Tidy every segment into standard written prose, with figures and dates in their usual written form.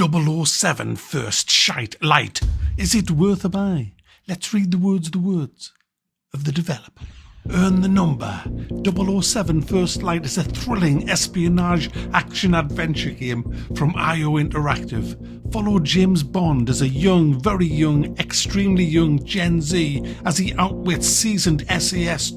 007 First Shite Light. Is it worth a buy? Let's read the words of the developer. Earn the number. 007 First Light is a thrilling espionage action-adventure game from IO Interactive. Follow James Bond as a young, very young, extremely young Gen Z as he outwits seasoned SAS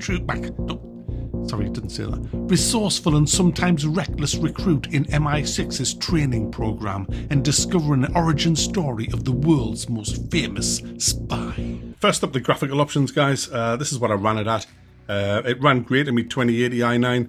resourceful and sometimes reckless recruit in MI6's training program and discover an origin story of the world's most famous spy. First up, the graphical options, guys. This is what I ran it at. It ran great in my 2080 i9.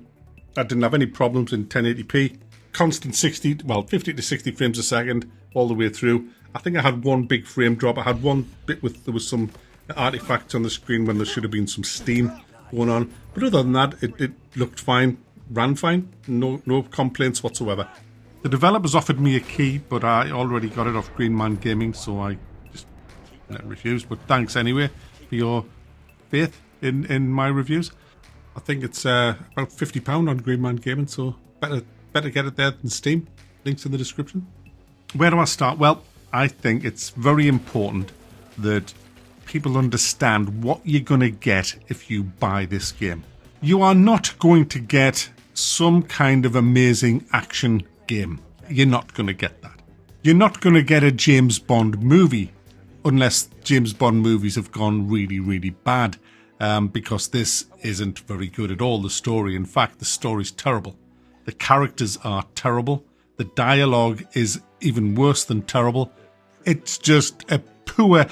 I didn't have any problems in 1080p. Constant 50 to 60 frames a second all the way through. I think I had one big frame drop. I had one bit there was some artifacts on the screen when there should have been some steam going on. But other than that, it looked fine, ran fine, no complaints whatsoever. The developers offered me a key, but I already got it off Green Man Gaming, so I just refused. But thanks anyway for your faith in my reviews. I think it's about £50 on Green Man Gaming, so better get it there than Steam. Links in the description. Where do I start? Well, I think it's very important that people understand what you're going to get if you buy this game. You are not going to get some kind of amazing action game. You're not going to get that. You're not going to get a James Bond movie unless James Bond movies have gone really, really bad. Because this isn't very good at all, the story. In fact, the story's terrible. The characters are terrible. The dialogue is even worse than terrible. It's just a poor...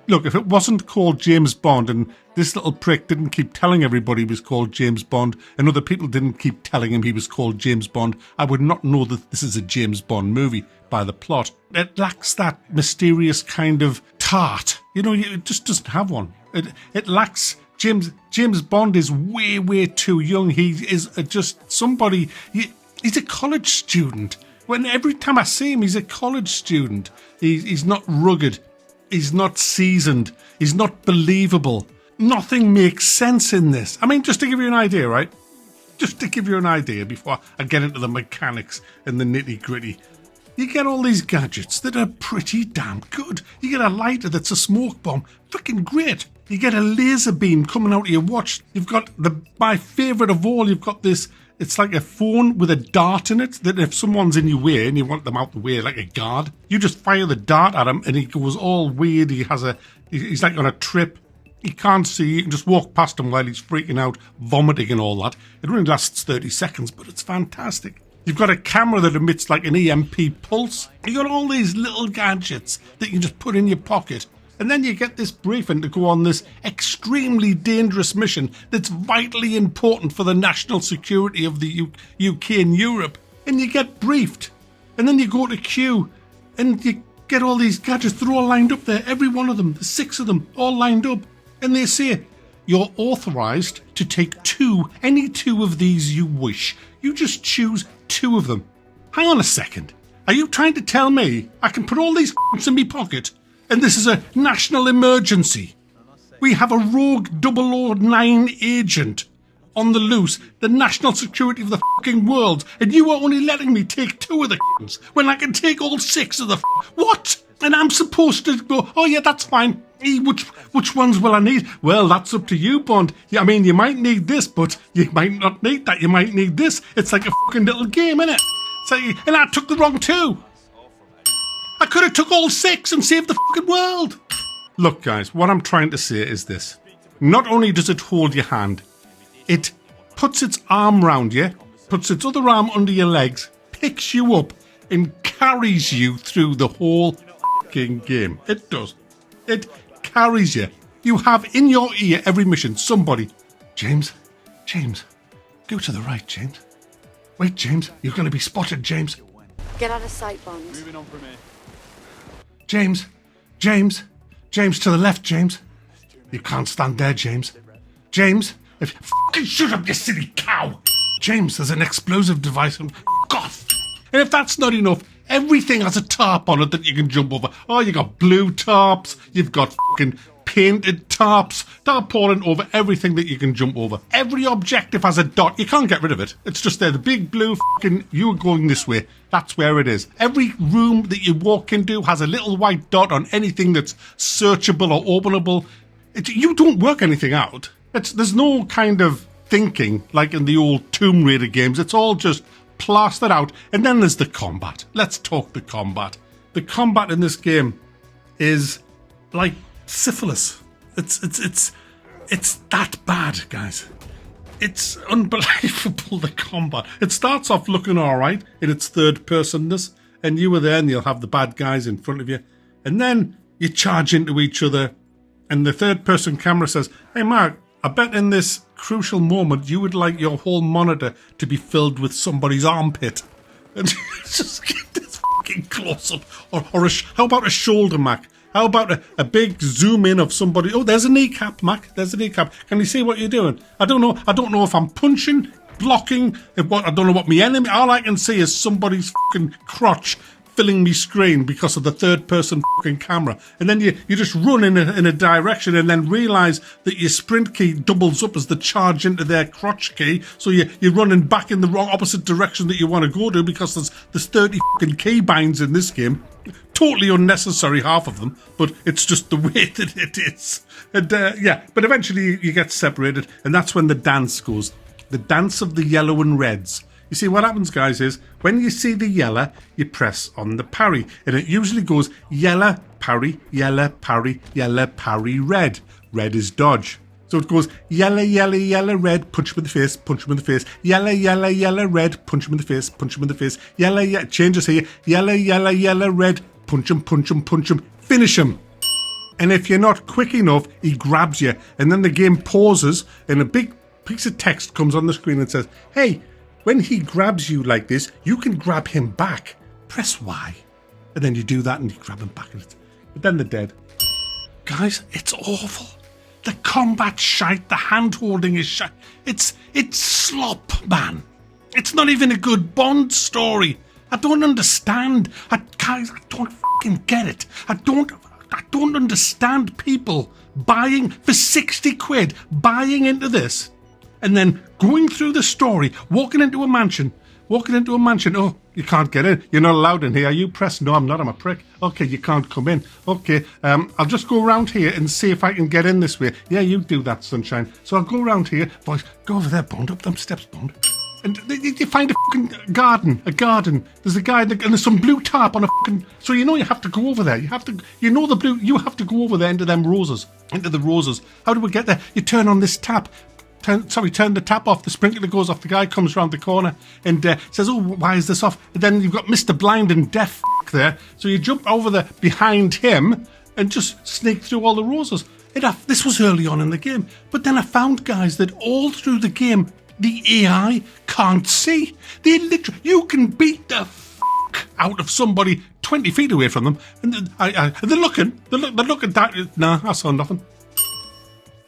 Look, if it wasn't called James Bond and this little prick didn't keep telling everybody he was called James Bond and other people didn't keep telling him he was called James Bond, I would not know that this is a James Bond movie by the plot. It lacks that mysterious kind of tart. It just doesn't have one. It lacks... James Bond is way, way too young. He is just somebody... He's a college student. Every time I see him, he's a college student. He's not rugged. He's not seasoned. He's not believable. Nothing makes sense in this. I mean, just to give you an idea, right? Just to give you an idea before I get into the mechanics and the nitty-gritty. You get all these gadgets that are pretty damn good. You get a lighter that's a smoke bomb. Freaking great. You get a laser beam coming out of your watch. You've got my favourite of all, you've got this, it's like a phone with a dart in it, that if someone's in your way and you want them out the way like a guard, you just fire the dart at him and he goes all weird. He's like on a trip. He can't see. You can just walk past him while he's freaking out, vomiting and all that. It only lasts 30 seconds, but it's fantastic. You've got a camera that emits like an EMP pulse. You've got all these little gadgets that you just put in your pocket. And then you get this briefing to go on this extremely dangerous mission that's vitally important for the national security of the UK and Europe. And you get briefed. And then you go to queue and you get all these gadgets. They're all lined up there. Every one of them. There's 6 of them all lined up. And they say, you're authorised to take any two of these you wish. You just choose 2 of them. Hang on a second. Are you trying to tell me I can put all these in my pocket and this is a national emergency? We have a rogue 009 agent on the loose, the national security of the fucking world, and you are only letting me take 2 of the when I can take all 6 of the what? And I'm supposed to go, oh yeah, that's fine. Which ones will I need? Well, that's up to you, Bond. I mean, you might need this, but you might not need that. You might need this. It's like a fucking little game, innit? And I took the wrong 2. I could have took all 6 and saved the fucking world. Look, guys, what I'm trying to say is this. Not only does it hold your hand, it puts its arm round you, puts its other arm under your legs, picks you up, and carries you through the whole fucking game. It does. It carries you. You have in your ear every mission somebody. James, go to the right, James. Wait, James, you're going to be spotted, James. Get out of sight, Bond. Moving on from here. James, to the left, James. You can't stand there, James. James, fucking shut up, you silly cow. James, there's an explosive device and off. And if that's not enough, everything has a tarp on it that you can jump over. Oh, you got blue tarps, you've got fucking painted tarpaulin over everything that you can jump over. Every objective has a dot. You can't get rid of it. It's just there. The big blue fucking, you're going this way. That's where it is. Every room that you walk into has a little white dot on anything that's searchable or openable. You don't work anything out. There's no kind of thinking like in the old Tomb Raider games. It's all just plastered out. And then there's the combat. Let's talk the combat. The combat in this game is like syphilis. It's that bad, guys. It's unbelievable, the combat. It starts off looking alright in its third personness, and you were there and you'll have the bad guys in front of you. And then you charge into each other, and the third person camera says, "Hey Mark, I bet in this crucial moment you would like your whole monitor to be filled with somebody's armpit." And just get this fucking close up. Or how about a shoulder, Mac? How about a big zoom in of somebody? Oh, there's a kneecap, Mac. There's a kneecap. Can you see what you're doing? I don't know. I don't know if I'm punching, blocking. I don't know what my enemy. All I can see is somebody's fucking crotch filling me screen because of the third person fucking camera. And then you just run in a direction and then realise that your sprint key doubles up as the charge into their crotch key. So you're running back in the wrong opposite direction that you want to go to because there's 30 fucking key binds in this game. Totally unnecessary, half of them, but it's just the way that it is. And but eventually you get separated, and that's when the dance goes. The dance of the yellow and reds. You see, what happens, guys, is when you see the yellow, you press on the parry, and it usually goes yellow, parry, red. Red is dodge. So it goes yellow, yellow, yellow, red, punch him in the face, punch him in the face. Yellow, yellow, yellow, red, punch him in the face, punch him in the face. Yellow, changes here. Yellow, yellow, yellow, red, punch him, punch him, punch him, finish him. And if you're not quick enough, he grabs you. And then the game pauses, and a big piece of text comes on the screen and says, "Hey, when he grabs you like this, you can grab him back. Press Y." And then you do that and you grab him back. But then they're dead. Guys, it's awful. The combat's shite. The hand-holding is shite. It's slop, man. It's not even a good Bond story. I don't understand. Guys, I don't fucking get it. I don't understand people buying for 60 quid, buying into this, and then going through the story, walking into a mansion. Oh, you can't get in. You're not allowed in here. Are you pressed? No, I'm not. I'm a prick. Okay, you can't come in. Okay, I'll just go around here and see if I can get in this way. Yeah, you do that, sunshine. So I'll go around here. Boys, go over there, Bond. Up them steps, Bond. And you find a fucking garden. There's a guy, and there's some blue tarp on a fucking... So you know you have to go over there. You have to go over there into them roses. Into the roses. How do we get there? You turn on this tap. Turn the tap off. The sprinkler goes off. The guy comes around the corner and says, "Oh, why is this off?" And then you've got Mr. Blind and Deaf there. So you jump over there behind him and just sneak through all the roses. This was early on in the game. But then I found, guys, that all through the game, the AI can't see. You can beat the out of somebody 20 feet away from them. And they're looking. They're looking. Nah, I saw nothing.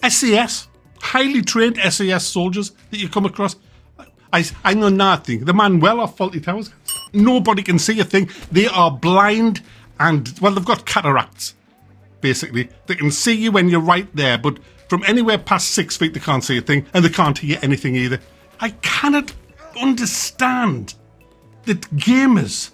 SES. Highly trained SAS soldiers that you come across. I know nothing. The man well off Faulty Towers. Nobody can see a thing. They are blind and, well, they've got cataracts, basically. They can see you when you're right there, but from anywhere past 6 feet, they can't see a thing, and they can't hear anything either. I cannot understand that gamers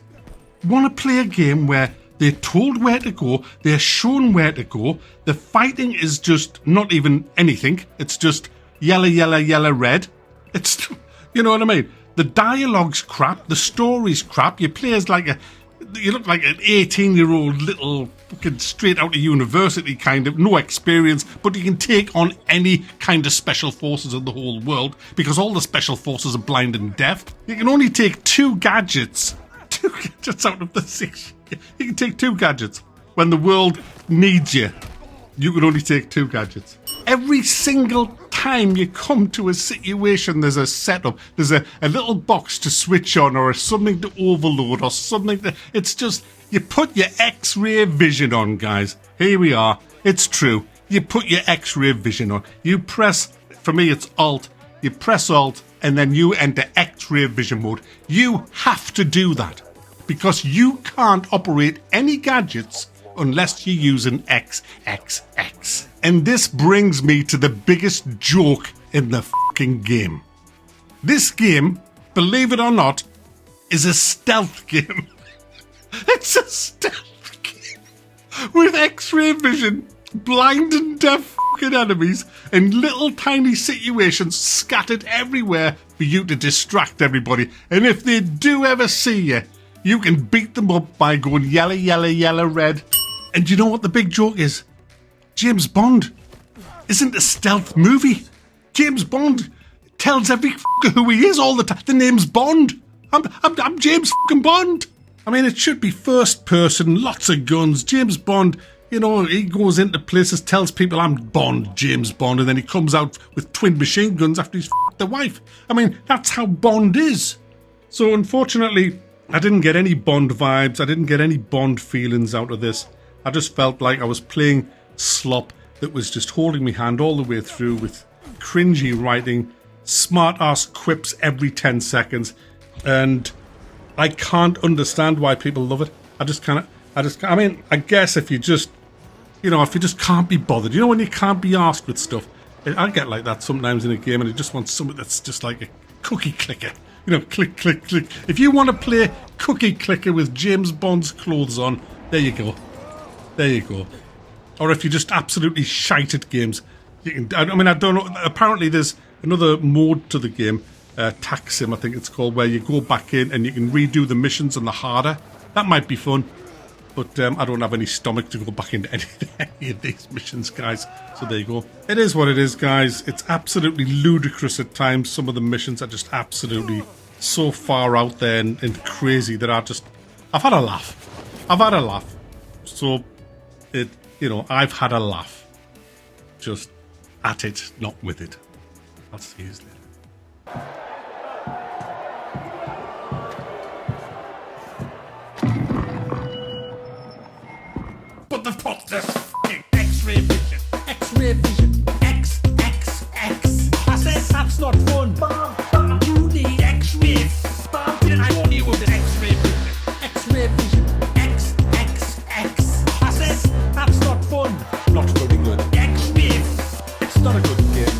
want to play a game where they're told where to go, they're shown where to go, the fighting is just not even anything, it's just yellow, yellow, yellow, red. It's, you know what I mean? The dialogue's crap, the story's crap, you play as you look like an 18-year-old little fucking straight out of university kind of, no experience, but you can take on any kind of special forces in the whole world because all the special forces are blind and deaf. You can only take two gadgets out of the 6. You can take 2 gadgets. When the world needs you, you can only take 2 gadgets. Every single time you come to a situation, there's a setup. There's a little box to switch on or something to overload or something to... It's just, you put your X-ray vision on, guys. Here we are. It's true. You put your X-ray vision on. You press, for me it's Alt. You press Alt and then you enter X-ray vision mode. You have to do that. Because you can't operate any gadgets unless you're using XXX. And this brings me to the biggest joke in the fucking game. This game, believe it or not, is a stealth game. It's a stealth game with X-ray vision, blind and deaf fucking enemies, and little tiny situations scattered everywhere for you to distract everybody. And if they do ever see you, you can beat them up by going yellow, yellow, yellow, red. And you know what the big joke is? James Bond isn't a stealth movie. James Bond tells every fucker who he is all the time. The name's Bond. I'm James fucking Bond. I mean, it should be first person, lots of guns. James Bond, you know, he goes into places, tells people I'm Bond, James Bond, and then he comes out with twin machine guns after he's fucked the wife. I mean, that's how Bond is. So unfortunately, I didn't get any Bond vibes. I didn't get any Bond feelings out of this. I just felt like I was playing Slop that was just holding me hand all the way through with cringy writing, smart-ass quips every 10 seconds, and I can't understand why people love it. I mean, I guess if you just can't be bothered, you know, when you can't be asked with stuff, I get like that sometimes in a game, and I just want something that's just like a cookie clicker. You know, click, click, click. If you want to play cookie clicker with James Bond's clothes on, there you go. There you go. Or if you're just absolutely shite at games, you can. I mean, I don't know. Apparently, there's another mode to the game, Tax Sim, I think it's called, where you go back in and you can redo the missions on the harder. That might be fun, but I don't have any stomach to go back into any of these missions, guys. So there you go. It is what it is, guys. It's absolutely ludicrous at times. Some of the missions are just absolutely so far out there and crazy that I've had a laugh. I've had a laugh. So I've had a laugh. Just at it, not with it. I'll see you later. But they've put this fucking X-ray vision. X-ray vision. X. I said that's not fun. Bam. You need X-ray. Bam. I want you with an X-ray vision. X-ray vision. X. I said that's not fun. Not very good. X-ray. It's not a good game.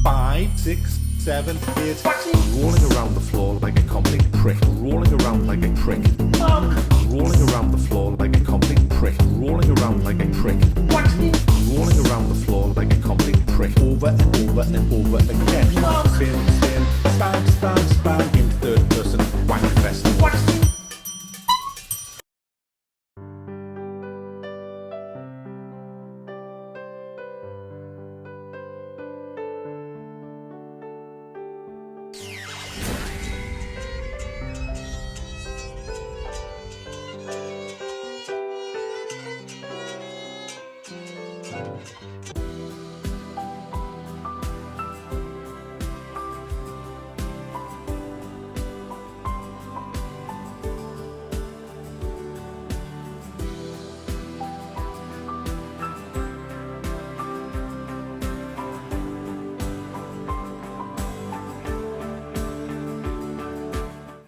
5, 6, 7, 8. Rolling around the floor like a complete prick. Rolling around like a prick.